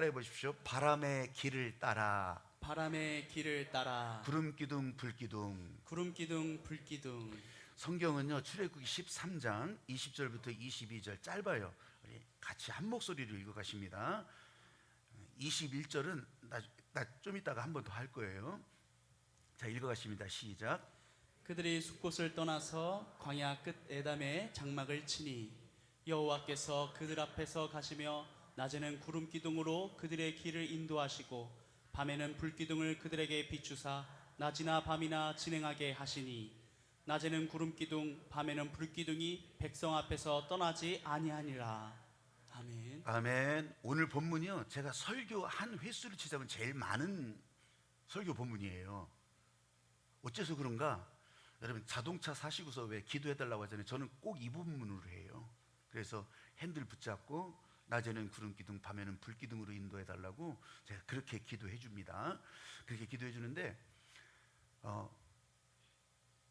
따라해 보십시오. 바람의 길을 따라. 바람의 길을 따라 구름 기둥 불 기둥. 구름 기둥 불 기둥. 성경은요, 출애굽기 13장 20절부터 22절 짧아요. 우리 같이 한 목소리로 읽어 가십니다. 21절은 나 좀 이따가 한 번 더 할 거예요. 자, 읽어 가십니다. 시작. 그들이 숲곳을 떠나서 광야 끝 에담에 장막을 치니 여호와께서 그들 앞에서 가시며 낮에는 구름 기둥으로 그들의 길을 인도하시고 밤에는 불 기둥을 그들에게 비추사 낮이나 밤이나 진행하게 하시니 낮에는 구름 기둥 밤에는 불 기둥이 백성 앞에서 떠나지 아니하니라. 아멘. 아멘. 오늘 본문이요, 제가 설교 한 횟수를 치자면 제일 많은 설교 본문이에요. 어째서 그런가? 여러분, 자동차 사시고서 왜 기도해달라고 하잖아요. 저는 꼭 이 부분으로 해요. 그래서 핸들 붙잡고 낮에는 구름 기둥 밤에는 불 기둥으로 인도해달라고 제가 그렇게 기도해 줍니다. 그렇게 기도해 주는데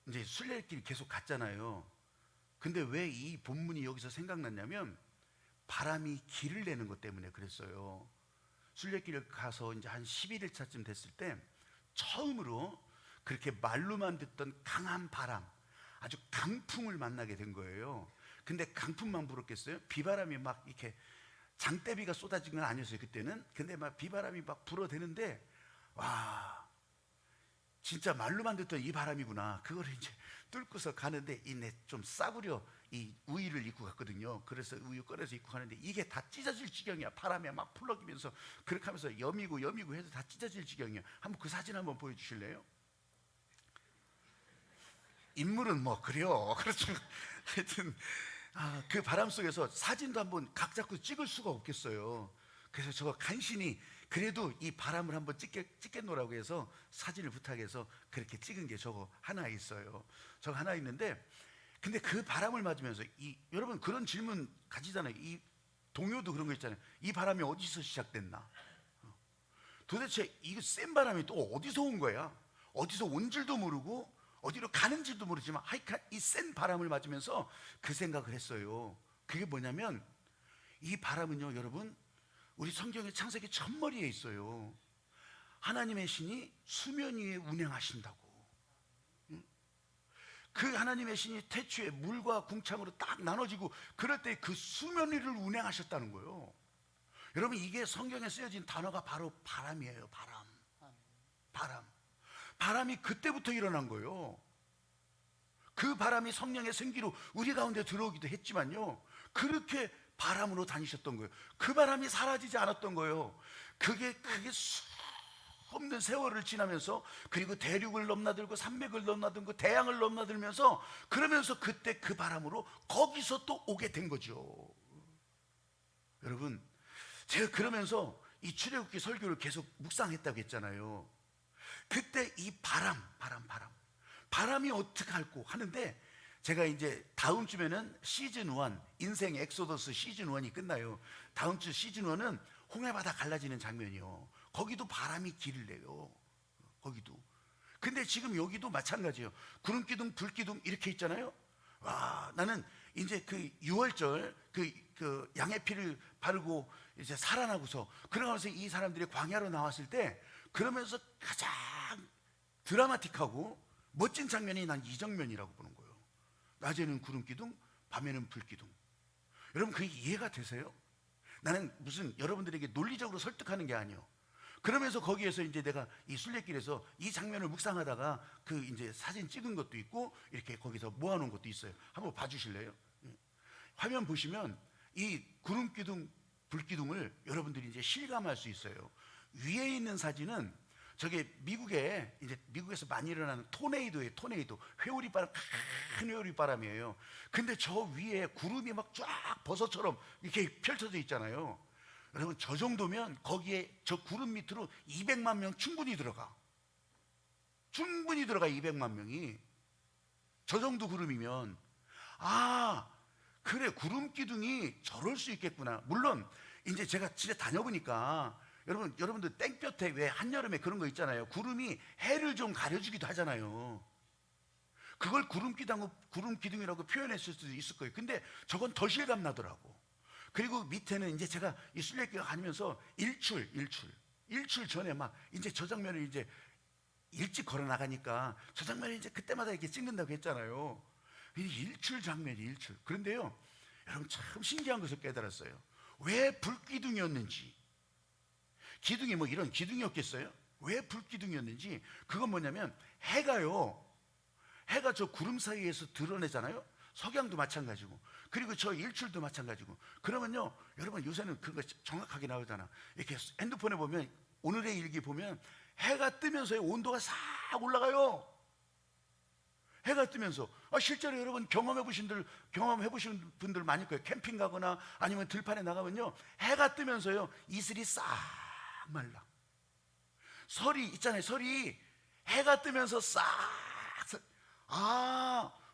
이제 순례길 계속 갔잖아요. 근데 왜 이 본문이 여기서 생각났냐면 바람이 길을 내는 것 때문에 그랬어요. 순례길을 가서 이제 한 11일차쯤 됐을 때 처음으로 그렇게 말로만 듣던 강한 바람, 아주 강풍을 만나게 된 거예요. 근데 강풍만 불었겠어요? 비바람이 막 이렇게 장대비가 쏟아진 건 아니었어요, 그때는. 근데 막 비바람이 막 불어대는데, 와, 진짜 말로만 듣던 이 바람이구나. 그거를 이제 뚫고서 가는데, 이내 좀 싸구려 이 우유를 입고 갔거든요. 그래서 우유 꺼내서 입고 가는데 이게 다 찢어질 지경이야. 바람에 막 풀럭이면서 그렇게 하면서 여미고 해서 다 찢어질 지경이야. 한번 그 사진 한번 보여주실래요? 인물은 뭐 그래요. 그렇죠. 하여튼 그 바람 속에서 사진도 한번 각 잡고 찍을 수가 없겠어요. 그래서 저거 간신히 그래도 이 바람을 한번 찍겠노라고 해서 사진을 부탁해서 그렇게 찍은 게 저거 하나 있어요. 저거 하나 있는데, 근데 그 바람을 맞으면서 여러분 그런 질문 가지잖아요. 이 동요도 그런 거 있잖아요. 이 바람이 어디서 시작됐나? 도대체 이 센 바람이 또 어디서 온 거야? 어디서 온 줄도 모르고 어디로 가는지도 모르지만 하여간 이 센 바람을 맞으면서 그 생각을 했어요. 그게 뭐냐면 이 바람은요, 여러분, 우리 성경의 창세기 첫머리에 있어요. 하나님의 신이 수면 위에 운행하신다고. 그 하나님의 신이 태초에 물과 궁창으로 딱 나눠지고 그럴 때 그 수면 위를 운행하셨다는 거예요. 여러분, 이게 성경에 쓰여진 단어가 바로 바람이에요. 바람. 바람이 그때부터 일어난 거예요. 그 바람이 성령의 생기로 우리 가운데 들어오기도 했지만요, 그렇게 바람으로 다니셨던 거예요. 그 바람이 사라지지 않았던 거예요. 그게 없는 세월을 지나면서, 그리고 대륙을 넘나들고 산맥을 넘나들고 태양을 넘나들면서, 그러면서 그때 그 바람으로 거기서 또 오게 된 거죠. 여러분, 제가 그러면서 이 출애굽기 설교를 계속 묵상했다고 했잖아요. 그때 이 바람이 어떻게 할고 하는데, 제가 이제 다음 주면은 시즌 1, 인생 엑소더스 시즌 1이 끝나요. 다음 주 시즌 1은 홍해바다 갈라지는 장면이요. 거기도 바람이 길을 내요. 거기도. 근데 지금 여기도 마찬가지예요. 구름기둥, 불기둥 이렇게 있잖아요. 와, 나는 이제 그 6월절 그 양의 피를 바르고 이제 살아나고서, 그러면서 이 사람들이 광야로 나왔을 때, 그러면서 가장 드라마틱하고 멋진 장면이 난 이 장면이라고 보는 거예요. 낮에는 구름기둥, 밤에는 불기둥. 여러분, 그게 이해가 되세요? 나는 무슨 여러분들에게 논리적으로 설득하는 게 아니에요. 그러면서 거기에서 이제 내가 이 순례길에서 이 장면을 묵상하다가 그 이제 사진 찍은 것도 있고 이렇게 거기서 모아놓은 것도 있어요. 한번 봐주실래요? 화면 보시면 이 구름기둥, 불기둥을 여러분들이 이제 실감할 수 있어요. 위에 있는 사진은 저게 미국에서 많이 일어나는 토네이도예요. 토네이도. 회오리바람, 큰 회오리바람이에요. 근데 저 위에 구름이 막 쫙 버섯처럼 이렇게 펼쳐져 있잖아요. 여러분, 저 정도면 거기에 저 구름 밑으로 200만 명 충분히 들어가. 200만 명이. 저 정도 구름이면, 그래, 구름 기둥이 저럴 수 있겠구나. 물론 이제 제가 진짜 다녀보니까, 여러분들 땡볕에 왜 한여름에 그런 거 있잖아요. 구름이 해를 좀 가려주기도 하잖아요. 그걸 구름 기둥이라고 표현했을 수도 있을 거예요. 근데 저건 더 실감 나더라고. 그리고 밑에는 이제 제가 이 순례길 가면서 일출 전에 막 이제 저 장면을 이제 일찍 걸어 나가니까 저 장면을 이제 그때마다 이렇게 찍는다고 했잖아요. 이 일출 장면이 일출. 그런데요, 여러분 참 신기한 것을 깨달았어요. 왜 불기둥이었는지. 기둥이 뭐 이런 기둥이었겠어요? 왜 불기둥이었는지. 그건 뭐냐면 해가 저 구름 사이에서 드러내잖아요. 석양도 마찬가지고, 그리고 저 일출도 마찬가지고. 그러면요, 여러분 요새는 그거 정확하게 나오잖아. 이렇게 핸드폰에 보면, 오늘의 일기 보면 해가 뜨면서의 온도가 싹 올라가요. 해가 뜨면서. 실제로 여러분 경험해 보신 분들 많을 거예요. 캠핑 가거나 아니면 들판에 나가면요, 해가 뜨면서요 이슬이 싹 말라. 설이 있잖아요. 설이 해가 뜨면서 싹,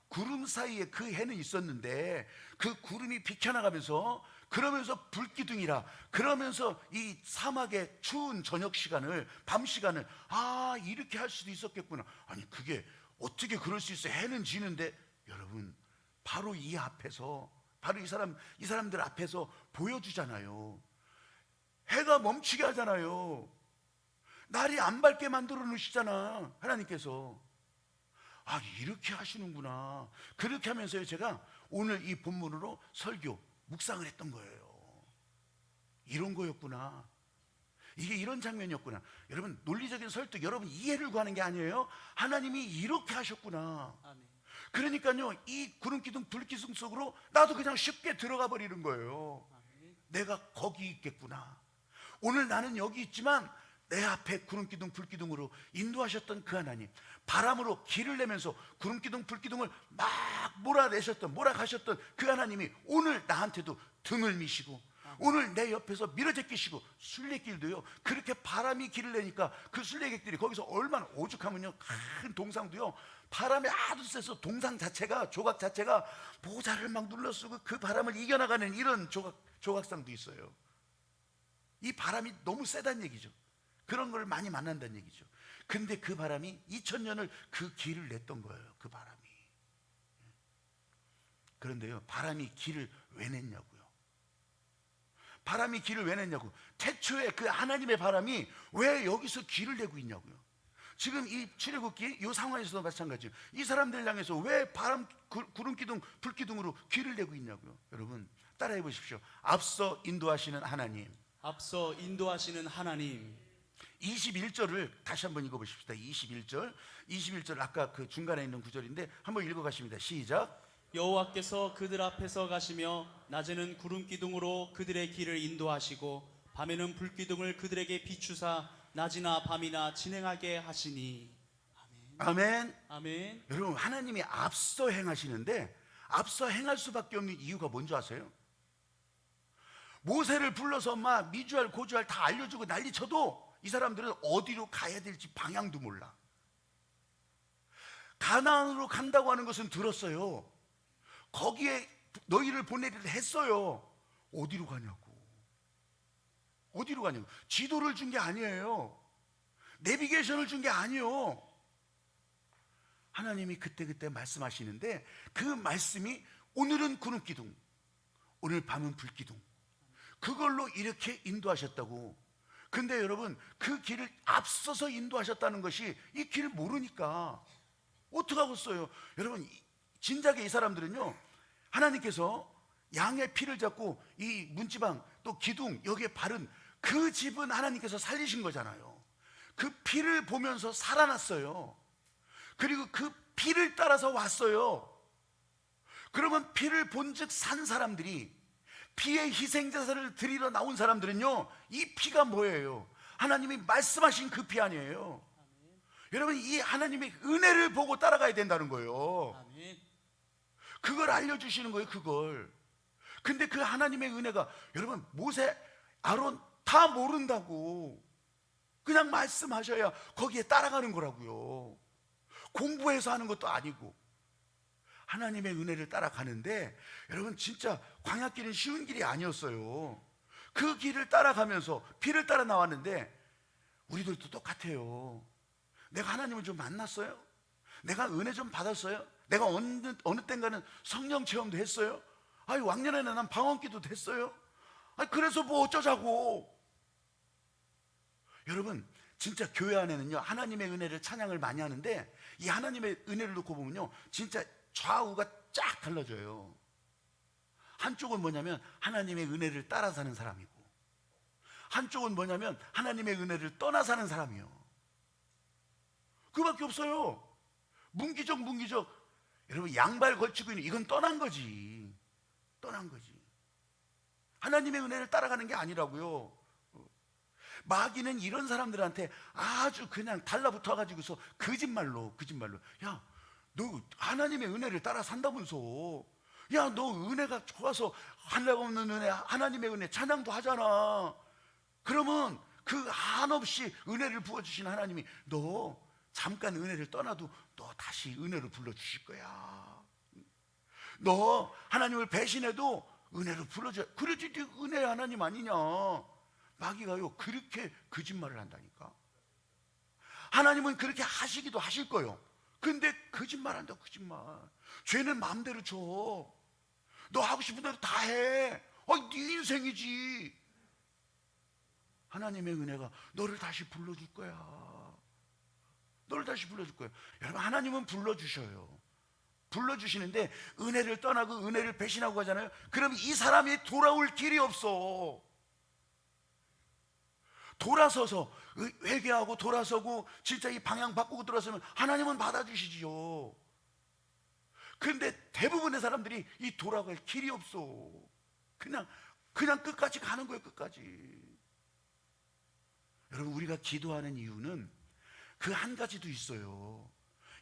구름 사이에 그 해는 있었는데 그 구름이 비켜나가면서, 그러면서 불기둥이라, 그러면서 이 사막의 추운 저녁 시간을, 밤 시간을 이렇게 할 수도 있었겠구나. 아니 그게 어떻게 그럴 수 있어요? 해는 지는데. 여러분 바로 이 앞에서, 바로 이 사람들 앞에서 보여주잖아요. 해가 멈추게 하잖아요. 날이 안 밝게 만들어 놓으시잖아, 하나님께서. 이렇게 하시는구나. 그렇게 하면서요, 제가 오늘 이 본문으로 설교 묵상을 했던 거예요. 이런 거였구나. 이게 이런 장면이었구나. 여러분 논리적인 설득, 여러분 이해를 구하는 게 아니에요. 하나님이 이렇게 하셨구나. 아멘. 그러니까요, 이 구름기둥 불기둥 속으로 나도 그냥 쉽게 들어가 버리는 거예요. 아멘. 내가 거기 있겠구나. 오늘 나는 여기 있지만 내 앞에 구름기둥 불기둥으로 인도하셨던 그 하나님, 바람으로 길을 내면서 구름기둥 불기둥을 막 몰아가셨던 그 하나님이 오늘 나한테도 등을 미시고, 오늘 내 옆에서 밀어제끼시고, 순례길도요 그렇게 바람이 길을 내니까 그 순례객들이 거기서 얼마나 오죽하면요, 큰 동상도요 바람이 아주 세서 동상 자체가, 조각 자체가 모자를 막 눌러쓰고 그 바람을 이겨나가는 이런 조각상도 있어요. 이 바람이 너무 세다는 얘기죠. 그런 걸 많이 만난다는 얘기죠. 근데 그 바람이 2000년을 그 길을 냈던 거예요. 그 바람이. 그런데요, 바람이 길을 왜 냈냐고요. 바람이 길을 왜 냈냐고. 태초에 그 하나님의 바람이 왜 여기서 길을 내고 있냐고요. 지금 이 출애굽기 이 상황에서도 마찬가지예요. 이 사람들 향해서 왜 구름기둥 불기둥으로 길을 내고 있냐고요. 여러분 따라해 보십시오. 앞서 인도하시는 하나님. 앞서 인도하시는 하나님. 21절을 다시 한번 읽어보십시다. 21절 아까 그 중간에 있는 구절인데 한번 읽어가십니다. 시작. 여호와께서 그들 앞에서 가시며 낮에는 구름 기둥으로 그들의 길을 인도하시고 밤에는 불기둥을 그들에게 비추사 낮이나 밤이나 진행하게 하시니. 아멘. 아멘. 여러분 하나님이 앞서 행하시는데, 앞서 행할 수밖에 없는 이유가 뭔지 아세요? 모세를 불러서 막 미주알 고주알 다 알려주고 난리쳐도 이 사람들은 어디로 가야 될지 방향도 몰라. 가나안으로 간다고 하는 것은 들었어요. 거기에 너희를 보내리라 했어요. 어디로 가냐고. 지도를 준 게 아니에요. 내비게이션을 준 게 아니에요. 하나님이 그때 말씀하시는데 그 말씀이 오늘은 구름기둥, 오늘 밤은 불기둥, 그걸로 이렇게 인도하셨다고. 근데 여러분 그 길을 앞서서 인도하셨다는 것이 이 길을 모르니까 어떡하겠어요. 여러분 진작에 이 사람들은요, 하나님께서 양의 피를 잡고 이 문지방 또 기둥 여기에 바른 그 집은 하나님께서 살리신 거잖아요. 그 피를 보면서 살아났어요. 그리고 그 피를 따라서 왔어요. 그러면 피를 본즉 산 사람들이, 피의 희생자사를 드리러 나온 사람들은요, 이 피가 뭐예요? 하나님이 말씀하신 그 피 아니에요. 아멘. 여러분 이 하나님의 은혜를 보고 따라가야 된다는 거예요. 아멘. 그걸 알려주시는 거예요. 그걸. 근데 그 하나님의 은혜가, 여러분 모세, 아론 다 모른다고. 그냥 말씀하셔야 거기에 따라가는 거라고요. 공부해서 하는 것도 아니고 하나님의 은혜를 따라가는데, 여러분 진짜 광야길은 쉬운 길이 아니었어요. 그 길을 따라가면서 피를 따라 나왔는데 우리들도 똑같아요. 내가 하나님을 좀 만났어요? 내가 은혜 좀 받았어요? 내가 어느 땐가는 성령 체험도 했어요? 왕년에는 난 방언기도 됐어요? 그래서 뭐 어쩌자고. 여러분, 진짜 교회 안에는요, 하나님의 은혜를 찬양을 많이 하는데, 이 하나님의 은혜를 놓고 보면요, 진짜 좌우가 쫙 갈라져요. 한쪽은 뭐냐면 하나님의 은혜를 따라 사는 사람이고, 한쪽은 뭐냐면 하나님의 은혜를 떠나 사는 사람이요. 그밖에 없어요. 문기적. 여러분, 양발 걸치고 있는 이건 떠난 거지. 떠난 거지. 하나님의 은혜를 따라가는 게 아니라고요. 마귀는 이런 사람들한테 아주 그냥 달라붙어 가지고서 거짓말로, 야, 너 하나님의 은혜를 따라 산다면서, 야, 너 은혜가 좋아서 한량 없는 은혜, 하나님의 은혜 찬양도 하잖아. 그러면 그 한없이 은혜를 부어주신 하나님이 너 잠깐 은혜를 떠나도 너 다시 은혜로 불러주실 거야. 너 하나님을 배신해도 은혜로 불러줘. 그래도 네 은혜 하나님 아니냐. 마귀가요, 그렇게 거짓말을 한다니까. 하나님은 그렇게 하시기도 하실 거예요. 근데 거짓말한다, 거짓말. 죄는 마음대로 줘. 너 하고 싶은 대로 다 해. 네 인생이지. 하나님의 은혜가 너를 다시 불러줄 거야. 너를 다시 불러줄 거예요. 여러분, 하나님은 불러주셔요. 불러주시는데 은혜를 떠나고 은혜를 배신하고 가잖아요. 그럼 이 사람이 돌아올 길이 없어. 돌아서서 회개하고 돌아서고 진짜 이 방향 바꾸고 들어서면 하나님은 받아주시지요. 그런데 대부분의 사람들이 이 돌아갈 길이 없어. 그냥 끝까지 가는 거예요. 끝까지. 여러분, 우리가 기도하는 이유는 그 한 가지도 있어요.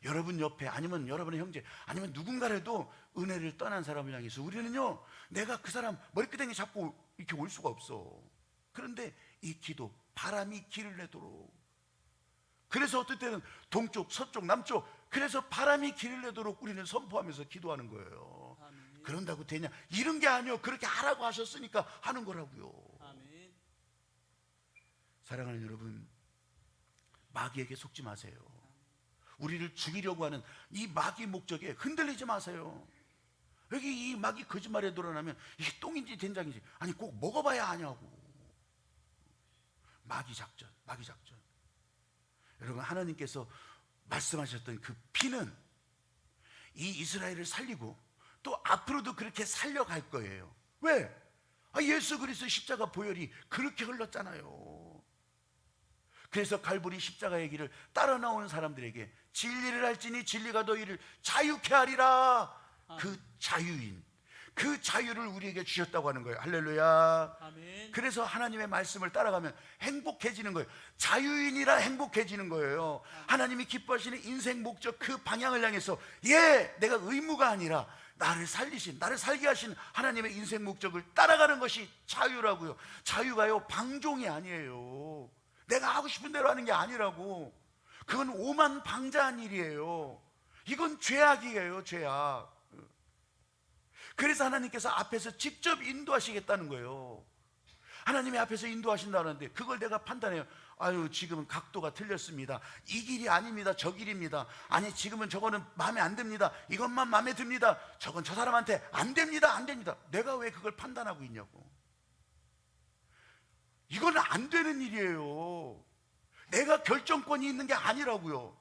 여러분 옆에, 아니면 여러분의 형제, 아니면 누군가라도 은혜를 떠난 사람을 향해서 우리는요, 내가 그 사람 머리끄댕이 잡고 이렇게 올 수가 없어. 그런데 이 기도, 바람이 길을 내도록. 그래서 어떨 때는 동쪽, 서쪽, 남쪽, 그래서 바람이 길을 내도록 우리는 선포하면서 기도하는 거예요. 아멘. 그런다고 되냐? 이런 게 아니요. 그렇게 하라고 하셨으니까 하는 거라고요. 아멘. 사랑하는 여러분, 마귀에게 속지 마세요. 우리를 죽이려고 하는 이 마귀 목적에 흔들리지 마세요. 여기 이 마귀 거짓말에 드러나면 이게 똥인지 된장인지, 아니 꼭 먹어봐야 하냐고. 마귀 작전. 여러분, 하나님께서 말씀하셨던 그 피는 이 이스라엘을 살리고 또 앞으로도 그렇게 살려갈 거예요. 왜? 예수 그리스도 십자가 보혈이 그렇게 흘렀잖아요. 그래서 갈보리 십자가의 길을 따라 나오는 사람들에게 진리를 알지니 진리가 너희를 자유케 하리라. 그 자유인, 그 자유를 우리에게 주셨다고 하는 거예요. 할렐루야. 아멘. 그래서 하나님의 말씀을 따라가면 행복해지는 거예요. 자유인이라 행복해지는 거예요. 하나님이 기뻐하시는 인생 목적, 그 방향을 향해서, 내가 의무가 아니라 나를 살게 하신 하나님의 인생 목적을 따라가는 것이 자유라고요. 자유가요, 방종이 아니에요. 내가 하고 싶은 대로 하는 게 아니라고. 그건 오만방자한 일이에요. 이건 죄악이에요, 죄악. 그래서 하나님께서 앞에서 직접 인도하시겠다는 거예요. 하나님이 앞에서 인도하신다는데 그걸 내가 판단해요. 지금은 각도가 틀렸습니다. 이 길이 아닙니다. 저 길입니다. 아니, 지금은 저거는 마음에 안 듭니다. 이것만 마음에 듭니다. 저건 저 사람한테 안 됩니다. 내가 왜 그걸 판단하고 있냐고. 이건 안 되는 일이에요. 내가 결정권이 있는 게 아니라고요.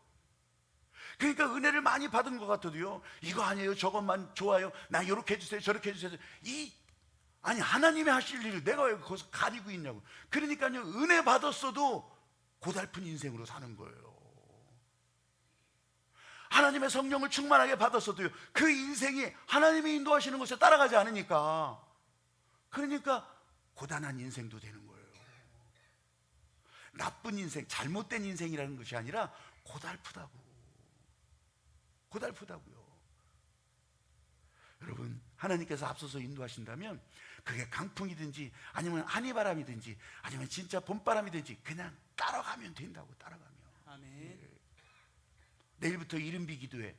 그러니까 은혜를 많이 받은 것 같아도요, 이거 아니에요, 저것만 좋아요, 나 이렇게 해주세요, 저렇게 해주세요. 아니, 하나님이 하실 일을 내가 왜 거기서 가리고 있냐고. 그러니까요, 은혜 받았어도 고달픈 인생으로 사는 거예요. 하나님의 성령을 충만하게 받았어도요, 그 인생이 하나님이 인도하시는 곳에 따라가지 않으니까, 그러니까 고단한 인생도 되는 거예요. 나쁜 인생, 잘못된 인생이라는 것이 아니라 고달프다고요. 여러분, 하나님께서 앞서서 인도하신다면 그게 강풍이든지 아니면 한이바람이든지 아니면 진짜 봄바람이든지 그냥 따라가면 된다고. 따라가면. 아멘. 내일부터 이른비 기도회예요.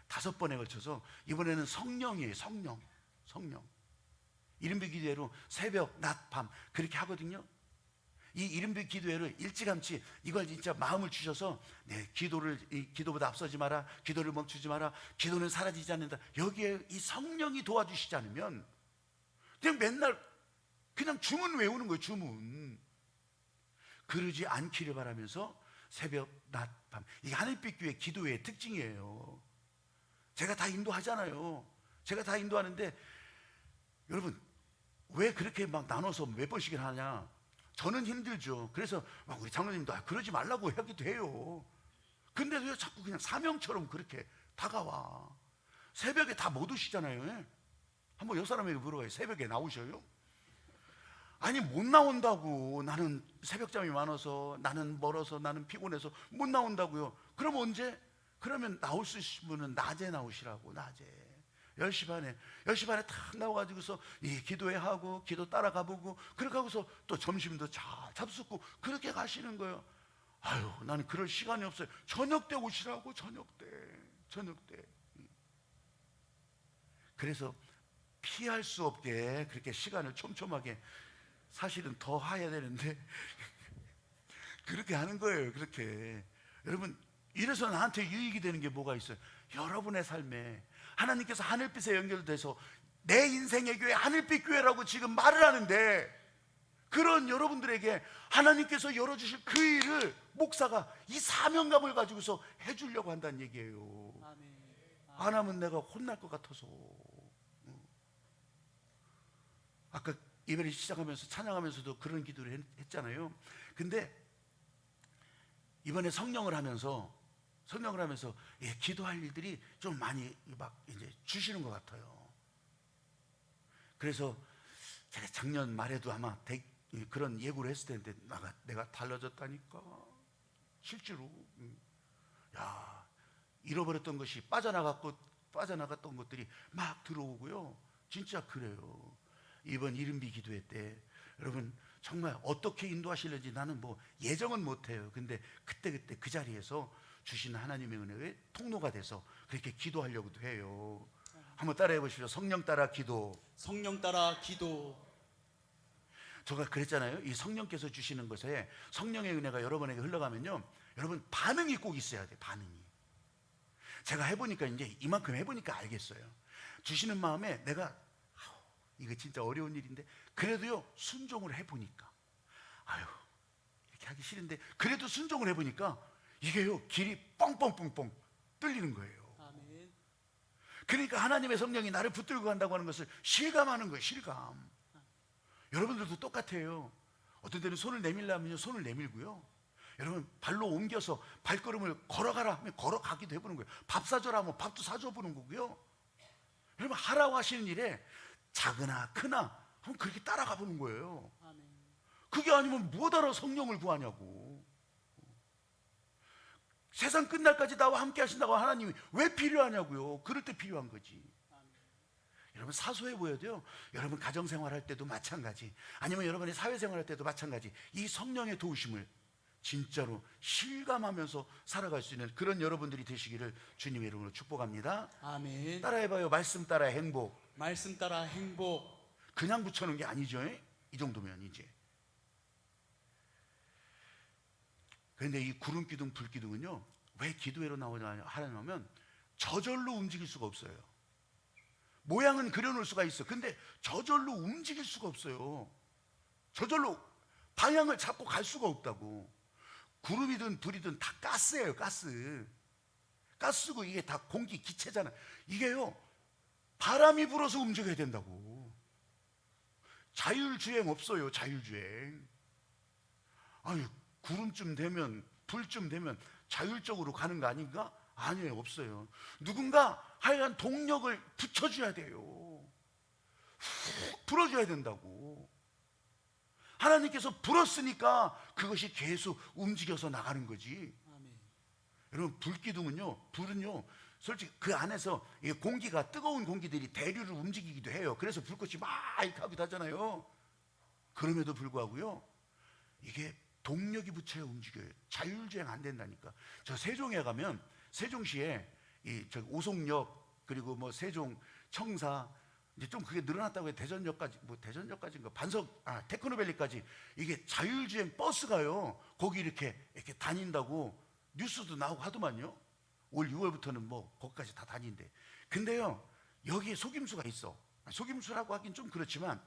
5번에 걸쳐서. 이번에는 성령이에요. 성령. 이른비 기도회로 새벽, 낮, 밤 그렇게 하거든요. 이 이른비 기도회를 일찌감치 이걸 진짜 마음을 주셔서, 기도보다 앞서지 마라, 기도를 멈추지 마라, 기도는 사라지지 않는다. 여기에 이 성령이 도와주시지 않으면 그냥 맨날 그냥 주문 외우는 거예요. 주문. 그러지 않기를 바라면서 새벽, 낮, 밤. 이게 하늘빛 교회 기도의 특징이에요. 제가 다 인도하잖아요. 제가 다 인도하는데 여러분 왜 그렇게 막 나눠서 몇 번씩이나 하냐? 저는 힘들죠. 그래서 막 우리 장로님도 그러지 말라고 하기도 해요. 근데도 왜 자꾸 그냥 사명처럼 그렇게 다가와? 새벽에 다 못 오시잖아요. 예? 한번 옆 사람에게 물어봐요. 새벽에 나오셔요? 아니 못 나온다고. 나는 새벽잠이 많아서, 나는 멀어서, 나는 피곤해서 못 나온다고요. 그럼 언제? 그러면 나올 수 있으신 분은 낮에 나오시라고. 낮에 10시 반에 탁 나와가지고서 이 기도회 하고 기도 따라가 보고 그렇게 하고서 또 점심도 잘 잡숫고 그렇게 가시는 거예요. 아유 나는 그럴 시간이 없어요. 저녁 때 오시라고. 저녁 때. 그래서 피할 수 없게 그렇게 시간을 촘촘하게, 사실은 더 해야 되는데 그렇게 하는 거예요. 그렇게. 여러분 이래서 나한테 유익이 되는 게 뭐가 있어요? 여러분의 삶에 하나님께서 하늘빛에 연결돼서 내 인생의 교회 하늘빛 교회라고 지금 말을 하는데, 그런 여러분들에게 하나님께서 열어주실 그 일을 목사가 이 사명감을 가지고서 해주려고 한다는 얘기예요. 아멘. 안 하면 내가 혼날 것 같아서. 아까 예배를 시작하면서 찬양하면서도 그런 기도를 했잖아요. 근데 이번에 성령을 하면서 예, 기도할 일들이 좀 많이 막 이제 주시는 것 같아요. 그래서 제가 작년 말에도 아마 그런 예고를 했을 텐데 내가 달라졌다니까. 실제로 야, 잃어버렸던 것이 빠져나갔던 것들이 막 들어오고요. 진짜 그래요. 이번 이른비 기도회 때 여러분 정말 어떻게 인도하실는지 나는 뭐 예정은 못해요. 근데 그때 그 자리에서 주신 하나님의 은혜의 통로가 돼서 그렇게 기도하려고도 해요. 한번 따라해 보십시오. 성령 따라 기도. 성령 따라 기도. 제가 그랬잖아요. 이 성령께서 주시는 것에 성령의 은혜가 여러분에게 흘러가면요, 여러분 반응이 꼭 있어야 돼. 반응이. 제가 해보니까 이제 이만큼 해보니까 알겠어요. 주시는 마음에 내가 이거 진짜 어려운 일인데 그래도요 순종을 해보니까, 아유 이렇게 하기 싫은데 그래도 순종을 해보니까 이게요 길이 뻥뻥뻥뻥 뚫리는 거예요. 아멘. 그러니까 하나님의 성령이 나를 붙들고 간다고 하는 것을 실감하는 거예요. 실감. 여러분들도 똑같아요. 어떤 때는 손을 내밀려면 손을 내밀고요, 여러분 발로 옮겨서 발걸음을 걸어가라 하면 걸어가기도 해보는 거예요. 밥 사줘라 하면 밥도 사줘 보는 거고요. 여러분 하라고 하시는 일에 작으나 크나 한번 그렇게 따라가 보는 거예요. 아멘. 그게 아니면 뭐하러 성령을 구하냐고. 세상 끝날까지 나와 함께 하신다고 하나님이 왜 필요하냐고요. 그럴 때 필요한 거지. 아멘. 여러분 사소해 보여도요, 여러분 가정생활 할 때도 마찬가지, 아니면 여러분이 사회생활 할 때도 마찬가지, 이 성령의 도우심을 진짜로 실감하면서 살아갈 수 있는 그런 여러분들이 되시기를 주님의 이름으로 축복합니다. 아멘. 따라해봐요. 말씀 따라 행복. 말씀 따라 행복. 그냥 붙여놓은 게 아니죠. 이 정도면 이제. 그런데 이 구름 기둥 불 기둥은요 왜 기도회로 나오냐 하면 저절로 움직일 수가 없어요. 모양은 그려놓을 수가 있어. 근데 저절로 움직일 수가 없어요. 저절로 방향을 잡고 갈 수가 없다고. 구름이든 불이든 다 가스예요. 가스고 이게 다 공기 기체잖아. 이게요 바람이 불어서 움직여야 된다고. 자율주행 없어요. 자율주행. 아니 구름쯤 되면 불쯤 되면 자율적으로 가는 거 아닌가? 아니에요. 없어요. 누군가 하여간 동력을 붙여줘야 돼요. 훅 불어줘야 된다고. 하나님께서 불었으니까 그것이 계속 움직여서 나가는 거지. 아멘. 여러분 불기둥은요, 불은요 솔직히 그 안에서 공기가, 뜨거운 공기들이 대류를 움직이기도 해요. 그래서 불꽃이 막 이렇게 하기도 하잖아요. 그럼에도 불구하고요 이게 동력이 붙여야 움직여요. 자율주행 안 된다니까. 저 세종에 가면 세종시에 저 오송역 그리고 뭐 세종 청사 이제 좀 그게 늘어났다고 해요. 대전역까지, 뭐 대전역까지인가 테크노밸리까지 이게 자율주행 버스가요 거기 이렇게 다닌다고 뉴스도 나오고 하더만요. 올 6월부터는 뭐 거기까지 다 다닌대. 근데요 여기에 속임수가 있어. 속임수라고 하긴 좀 그렇지만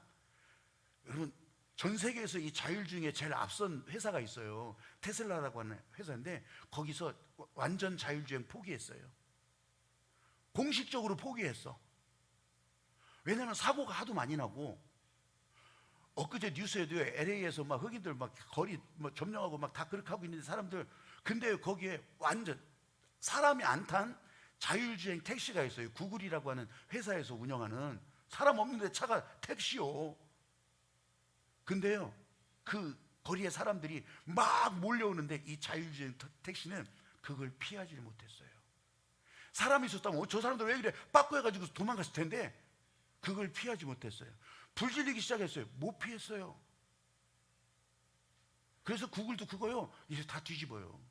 여러분, 전 세계에서 이 자율주행에 제일 앞선 회사가 있어요. 테슬라라고 하는 회사인데 거기서 완전 자율주행 포기했어요. 공식적으로 포기했어. 왜냐하면 사고가 하도 많이 나고, 엊그제 뉴스에도요, LA에서 막 흑인들 막 거리 뭐 점령하고 막 다 그렇게 하고 있는데 사람들, 근데 거기에 완전 사람이 안 탄 자율주행 택시가 있어요. 구글이라고 하는 회사에서 운영하는, 사람 없는데 차가 택시요. 근데요, 그 거리에 사람들이 막 몰려오는데 이 자율주행 택시는 그걸 피하지 못했어요. 사람이 있었다면 저 사람들 왜 그래 빠꾸해가지고 도망갔을 텐데 그걸 피하지 못했어요. 불질리기 시작했어요. 못 피했어요. 그래서 구글도 그거요, 이제 다 뒤집어요.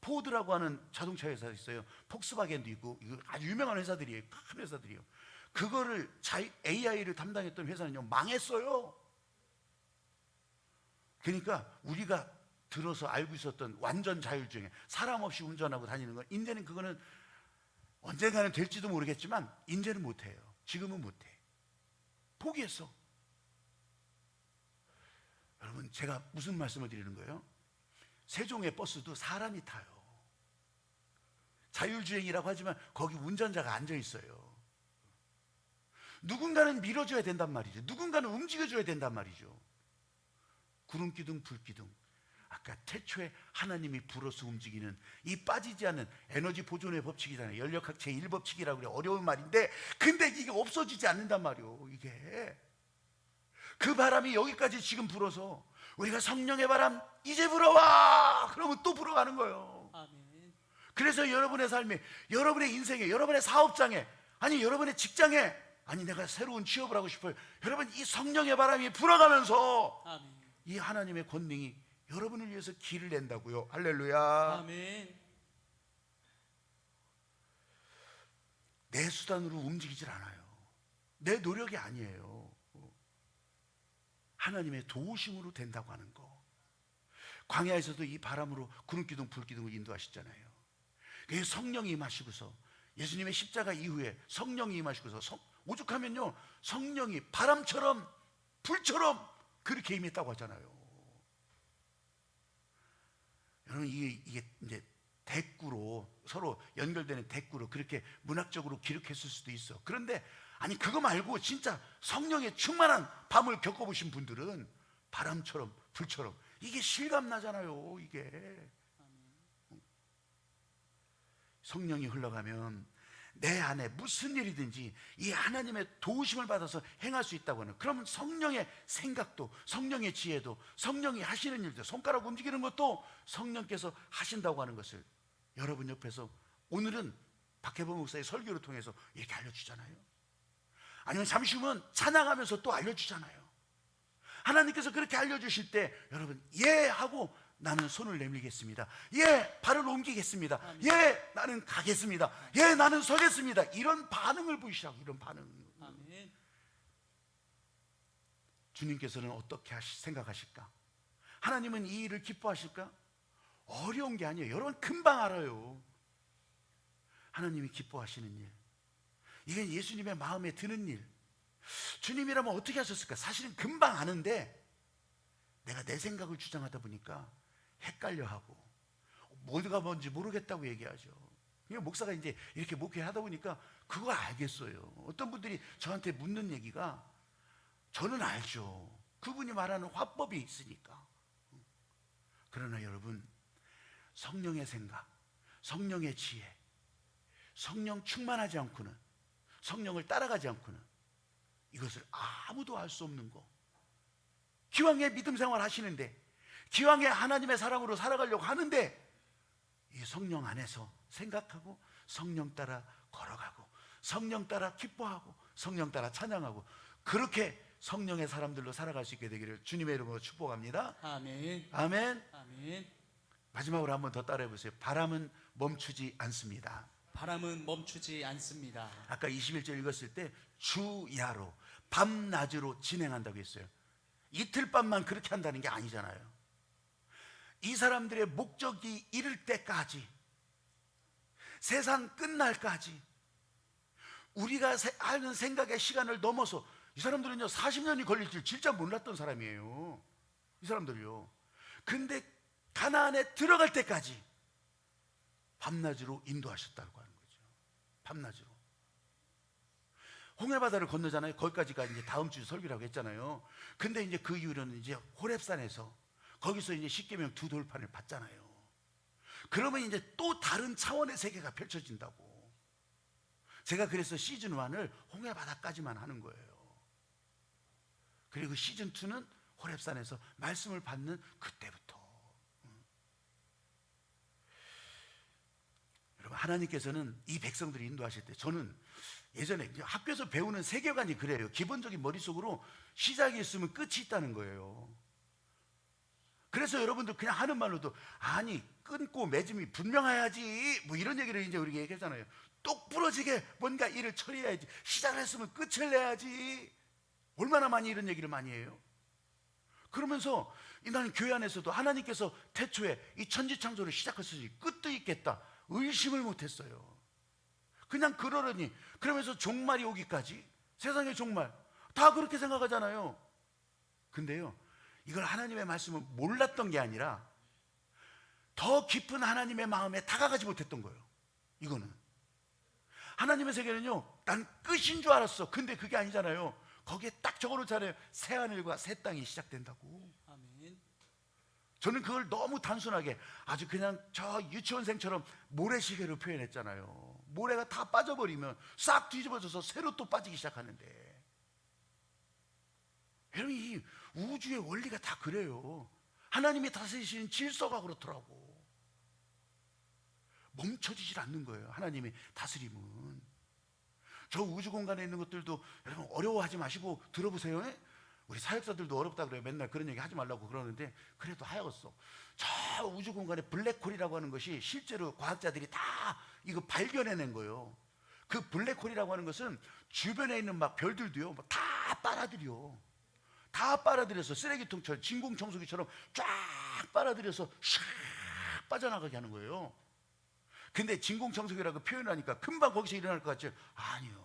포드라고 하는 자동차 회사 있어요. 폭스바겐도 있고, 이거 아주 유명한 회사들이에요. 큰 회사들이에요. 그거를 AI를 담당했던 회사는요, 망했어요. 그러니까 우리가 들어서 알고 있었던 완전 자율주행, 사람 없이 운전하고 다니는 건, 이제는 그거는 언젠가는 될지도 모르겠지만 이제는 못해요. 지금은 못해. 포기했어. 여러분, 제가 무슨 말씀을 드리는 거예요? 세종의 버스도 사람이 타요. 자율주행이라고 하지만 거기 운전자가 앉아 있어요. 누군가는 밀어줘야 된단 말이죠. 누군가는 움직여줘야 된단 말이죠. 구름기둥, 불기둥, 아까 태초에 하나님이 불어서 움직이는 이 빠지지 않는 에너지 보존의 법칙이잖아요. 연력학 제1법칙이라고 그래. 어려운 말인데 근데 이게 없어지지 않는단 말이에요. 이게 그 바람이 여기까지 지금 불어서 우리가 성령의 바람 이제 불어와 그러면 또 불어가는 거예요. 아멘. 그래서 여러분의 삶에, 여러분의 인생에, 여러분의 사업장에, 아니 여러분의 직장에, 아니 내가 새로운 취업을 하고 싶어요. 여러분, 이 성령의 바람이 불어가면서 아멘. 이 하나님의 권능이 여러분을 위해서 길을 낸다고요. 할렐루야. 아멘. 내 수단으로 움직이질 않아요. 내 노력이 아니에요. 하나님의 도우심으로 된다고 하는 거. 광야에서도 이 바람으로 구름기둥 불기둥을 인도하셨잖아요. 그게 성령이 임하시고서, 예수님의 십자가 이후에 성령이 임하시고서, 오죽하면요 성령이 바람처럼 불처럼 그렇게 임했다고 하잖아요. 여러분, 이게 이제 대꾸로, 서로 연결되는 대꾸로 그렇게 문학적으로 기록했을 수도 있어. 그런데 아니 그거 말고 진짜 성령에 충만한 밤을 겪어보신 분들은 바람처럼 불처럼 이게 실감나잖아요. 이게 성령이 흘러가면 내 안에 무슨 일이든지 이 하나님의 도우심을 받아서 행할 수 있다고 하는, 그러면 성령의 생각도, 성령의 지혜도, 성령이 하시는 일도, 손가락 움직이는 것도 성령께서 하신다고 하는 것을 여러분 옆에서 오늘은 박혜범 목사의 설교를 통해서 이렇게 알려주잖아요. 아니면 잠시 후면 찬양하면서 또 알려주잖아요. 하나님께서 그렇게 알려주실 때 여러분 예 하고 나는 손을 내밀겠습니다. 예, 발을 옮기겠습니다. 아멘. 예, 나는 가겠습니다. 예, 나는 서겠습니다. 이런 반응을 보이시라고. 이런 반응. 아멘. 주님께서는 어떻게 생각하실까? 하나님은 이 일을 기뻐하실까? 어려운 게 아니에요. 여러분 금방 알아요. 하나님이 기뻐하시는 일, 이게 예수님의 마음에 드는 일. 주님이라면 어떻게 하셨을까? 사실은 금방 아는데 내가 내 생각을 주장하다 보니까 헷갈려하고 뭐가 뭔지 모르겠다고 얘기하죠. 목사가 이제 이렇게 목회하다 보니까 그거 알겠어요. 어떤 분들이 저한테 묻는 얘기가, 저는 알죠. 그분이 말하는 화법이 있으니까. 그러나 여러분, 성령의 생각, 성령의 지혜, 성령 충만하지 않고는, 성령을 따라가지 않고는 이것을 아무도 알 수 없는 거. 기왕에 믿음 생활 하시는데, 기왕에 하나님의 사랑으로 살아가려고 하는데, 이 성령 안에서 생각하고 성령 따라 걸어가고 성령 따라 기뻐하고 성령 따라 찬양하고, 그렇게 성령의 사람들로 살아갈 수 있게 되기를 주님의 이름으로 축복합니다. 아멘. 아멘. 아멘. 마지막으로 한 번 더 따라해 보세요. 바람은 멈추지 않습니다. 바람은 멈추지 않습니다. 아까 21절 읽었을 때 주야로, 밤낮으로 진행한다고 했어요. 이틀 밤만 그렇게 한다는 게 아니잖아요. 이 사람들의 목적이 이를 때까지, 세상 끝날까지, 우리가 하는 생각의 시간을 넘어서 이 사람들은요 40년이 걸릴 줄 진짜 몰랐던 사람이에요. 이 사람들요. 근데 가나안에 들어갈 때까지 밤낮으로 인도하셨다고 하는 거죠. 밤낮으로. 홍해바다를 건너잖아요. 거기까지가 이제 다음 주 설교라고 했잖아요. 근데 이제 그 이후로는 이제 호렙산에서 거기서 이제 십계명 두 돌판을 받잖아요. 그러면 이제 또 다른 차원의 세계가 펼쳐진다고. 제가 그래서 시즌 1을 홍해바다까지만 하는 거예요. 그리고 시즌 2는 호렙산에서 말씀을 받는 그때부터. 여러분, 하나님께서는 이 백성들이 인도하실 때, 저는 예전에 학교에서 배우는 세계관이 그래요. 기본적인 머릿속으로 시작이 있으면 끝이 있다는 거예요. 그래서 여러분들 그냥 하는 말로도, 아니 끊고 맺음이 분명해야지 뭐 이런 얘기를 이제 우리가 얘기하잖아요. 똑부러지게 뭔가 일을 처리해야지, 시작을 했으면 끝을 내야지. 얼마나 많이 이런 얘기를 많이 해요. 그러면서 나는 교회 안에서도 하나님께서 태초에 이 천지창조를 시작하시지 끝도 있겠다 의심을 못했어요. 그냥 그러려니, 그러면서 종말이 오기까지, 세상의 종말 다 그렇게 생각하잖아요. 근데요, 이걸 하나님의 말씀을 몰랐던 게 아니라 더 깊은 하나님의 마음에 다가가지 못했던 거예요. 이거는 하나님의 세계는요, 난 끝인 줄 알았어. 근데 그게 아니잖아요. 거기에 딱 적어놓잖아요. 새 하늘과 새 땅이 시작된다고. 아멘. 저는 그걸 너무 단순하게 아주 그냥 저 유치원생처럼 모래시계로 표현했잖아요. 모래가 다 빠져버리면 싹 뒤집어져서 새로 또 빠지기 시작하는데, 여러분 이 우주의 원리가 다 그래요. 하나님이 다스리시는 질서가 그렇더라고. 멈춰지질 않는 거예요. 하나님의 다스림은. 저 우주 공간에 있는 것들도 여러분 어려워하지 마시고 들어보세요. 우리 사역자들도 어렵다 그래요. 맨날 그런 얘기 하지 말라고 그러는데, 그래도 하였어. 저 우주 공간에 블랙홀이라고 하는 것이 실제로 과학자들이 다 이거 발견해낸 거예요. 그 블랙홀이라고 하는 것은 주변에 있는 막 별들도요 다 빨아들여. 다 빨아들여서 쓰레기통처럼, 진공청소기처럼 쫙 빨아들여서 샥 빠져나가게 하는 거예요. 근데 진공청소기라고 표현하니까 금방 거기서 일어날 것 같죠? 아니요.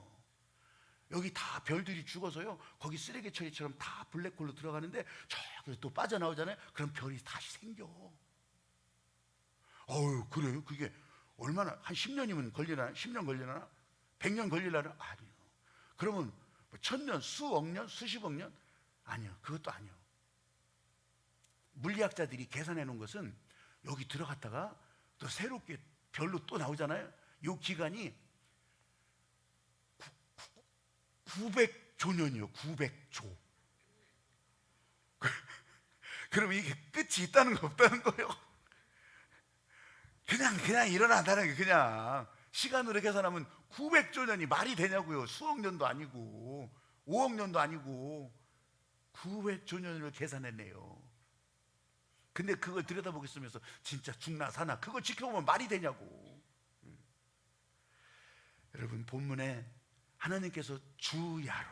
여기 다 별들이 죽어서요, 거기 쓰레기 처리처럼 다 블랙홀로 들어가는데 저기서 또 빠져나오잖아요. 그럼 별이 다시 생겨. 어우, 그래요? 그게 얼마나, 한 10년이면 걸리나? 10년 걸리나? 100년 걸리려나? 아니요. 그러면 뭐 1000년, 수억 년, 수십억 년? 아니요. 그것도 아니요. 물리학자들이 계산해 놓은 것은, 여기 들어갔다가 또 새롭게 별로 또 나오잖아요. 이 기간이 900조 년이요. 900조. 그럼 이게 끝이 있다는 거 없다는 거예요. 그냥 일어난다는 게, 그냥 시간으로 계산하면 900조 년이 말이 되냐고요. 수억 년도 아니고 5억 년도 아니고 900조 년을 계산했네요. 근데 그걸 들여다보겠으면서 진짜 죽나 사나 그걸 지켜보면 말이 되냐고. 여러분, 본문에 하나님께서 주야로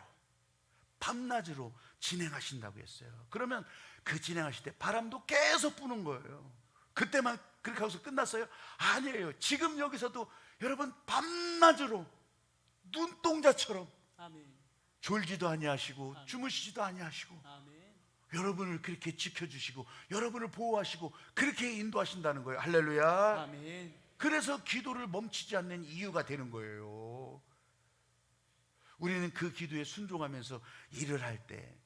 밤낮으로 진행하신다고 했어요. 그러면 그 진행하실 때 바람도 계속 부는 거예요. 그때만 그렇게 하고서 끝났어요? 아니에요. 지금 여기서도 여러분 밤낮으로 눈동자처럼 아멘. 졸지도 아니하시고 아멘. 주무시지도 아니하시고 아멘. 여러분을 그렇게 지켜주시고 여러분을 보호하시고 그렇게 인도하신다는 거예요. 할렐루야. 아멘. 그래서 기도를 멈추지 않는 이유가 되는 거예요. 우리는 그 기도에 순종하면서 일을 할 때,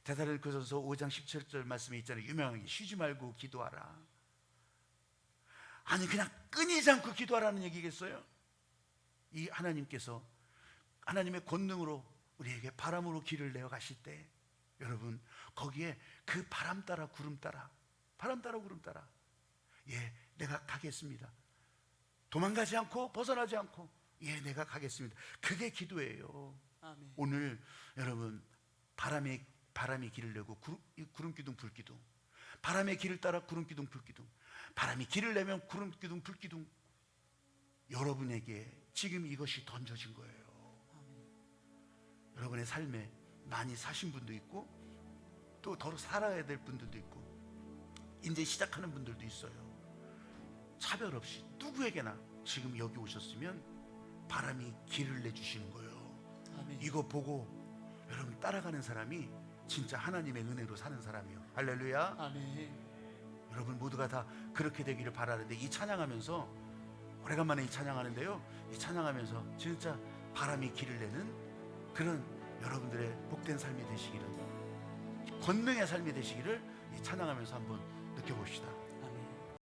데살로니가전서 5장 17절 말씀에 있잖아요. 유명하게 쉬지 말고 기도하라. 아니 그냥 끊이지 않고 기도하라는 얘기겠어요? 이 하나님께서 하나님의 권능으로 우리에게 바람으로 길을 내어 가실 때, 여러분 거기에 그 바람 따라 구름 따라, 바람 따라 구름 따라, 예, 내가 가겠습니다. 도망가지 않고 벗어나지 않고, 예, 내가 가겠습니다. 그게 기도예요. 아멘. 오늘 여러분 바람이 길을 내고 구름 기둥 불 기둥, 바람의 길을 따라 구름 기둥 불 기둥, 바람이 길을 내면 구름 기둥 불 기둥, 여러분에게 지금 이것이 던져진 거예요. 여러분의 삶에 많이 사신 분도 있고 또 더 살아야 될 분들도 있고 이제 시작하는 분들도 있어요. 차별 없이 누구에게나 지금 여기 오셨으면 바람이 길을 내주시는 거예요. 아멘. 이거 보고 여러분 따라가는 사람이 진짜 하나님의 은혜로 사는 사람이요. 할렐루야. 아멘. 여러분 모두가 다 그렇게 되기를 바라는데, 이 찬양하면서, 오래간만에 이 찬양하는데요, 이 찬양하면서 진짜 바람이 길을 내는 그런 여러분들의 복된 삶이 되시기를, 권능의 삶이 되시기를 이 찬양하면서 한번 느껴봅시다.